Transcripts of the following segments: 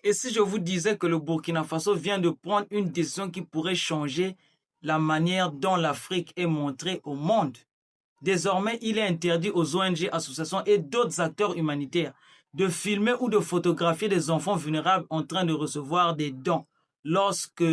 Et si je vous disais que le Burkina Faso vient de prendre une décision qui pourrait changer la manière dont l'Afrique est montrée au monde? Désormais, il est interdit aux ONG, associations et d'autres acteurs humanitaires de filmer ou de photographier des enfants vulnérables en train de recevoir des dons lorsque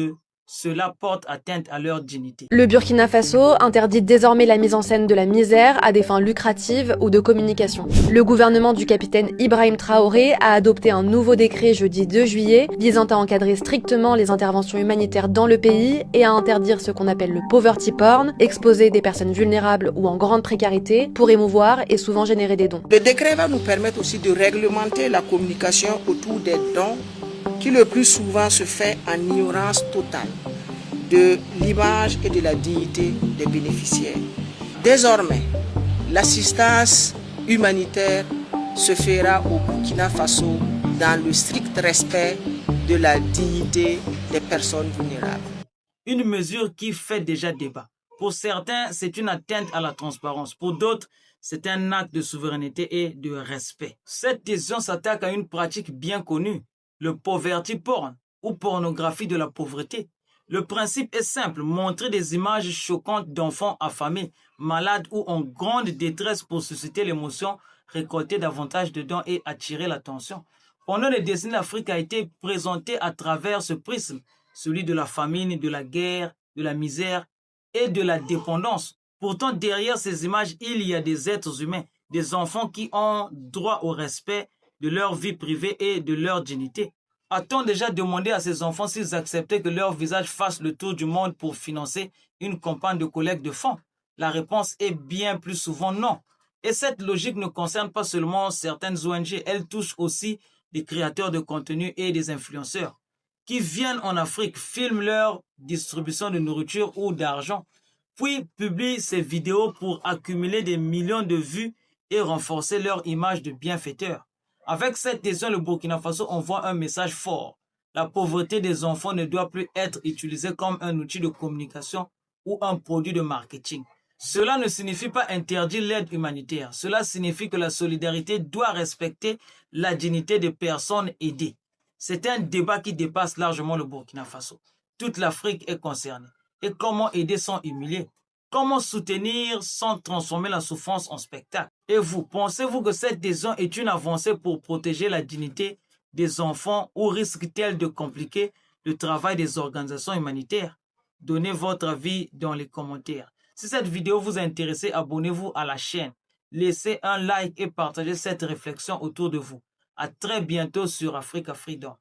cela porte atteinte à leur dignité. Le Burkina Faso interdit désormais la mise en scène de la misère à des fins lucratives ou de communication. Le gouvernement du capitaine Ibrahim Traoré a adopté un nouveau décret jeudi 2 juillet visant à encadrer strictement les interventions humanitaires dans le pays et à interdire ce qu'on appelle le poverty porn, exposer des personnes vulnérables ou en grande précarité pour émouvoir et souvent générer des dons. Le décret va nous permettre aussi de réglementer la communication autour des dons qui le plus souvent se fait en ignorance totale de l'image et de la dignité des bénéficiaires. Désormais, l'assistance humanitaire se fera au Burkina Faso dans le strict respect de la dignité des personnes vulnérables. Une mesure qui fait déjà débat. Pour certains, c'est une atteinte à la transparence. Pour d'autres, c'est un acte de souveraineté et de respect. Cette décision s'attaque à une pratique bien connue, le poverty porn ou pornographie de la pauvreté. Le principe est simple, montrer des images choquantes d'enfants affamés, malades ou en grande détresse pour susciter l'émotion, récolter davantage de dons et attirer l'attention. Pendant des décennies, l'Afrique a été présentée à travers ce prisme, celui de la famine, de la guerre, de la misère et de la dépendance. Pourtant, derrière ces images, il y a des êtres humains, des enfants qui ont droit au respect de leur vie privée et de leur dignité. A-t-on déjà demandé à ces enfants s'ils acceptaient que leur visage fasse le tour du monde pour financer une campagne de collecte de fonds? La réponse est bien plus souvent non. Et cette logique ne concerne pas seulement certaines ONG, elle touche aussi des créateurs de contenu et des influenceurs qui viennent en Afrique, filment leur distribution de nourriture ou d'argent, puis publient ces vidéos pour accumuler des millions de vues et renforcer leur image de bienfaiteurs. Avec cette décision, le Burkina Faso envoie un message fort. La pauvreté des enfants ne doit plus être utilisée comme un outil de communication ou un produit de marketing. Cela ne signifie pas interdire l'aide humanitaire. Cela signifie que la solidarité doit respecter la dignité des personnes aidées. C'est un débat qui dépasse largement le Burkina Faso. Toute l'Afrique est concernée. Et comment aider sans humilier? Comment soutenir sans transformer la souffrance en spectacle? Et vous, pensez-vous que cette décision est une avancée pour protéger la dignité des enfants ou risque-t-elle de compliquer le travail des organisations humanitaires? Donnez votre avis dans les commentaires. Si cette vidéo vous a intéressé, abonnez-vous à la chaîne. Laissez un like et partagez cette réflexion autour de vous. À très bientôt sur Africa Freedom.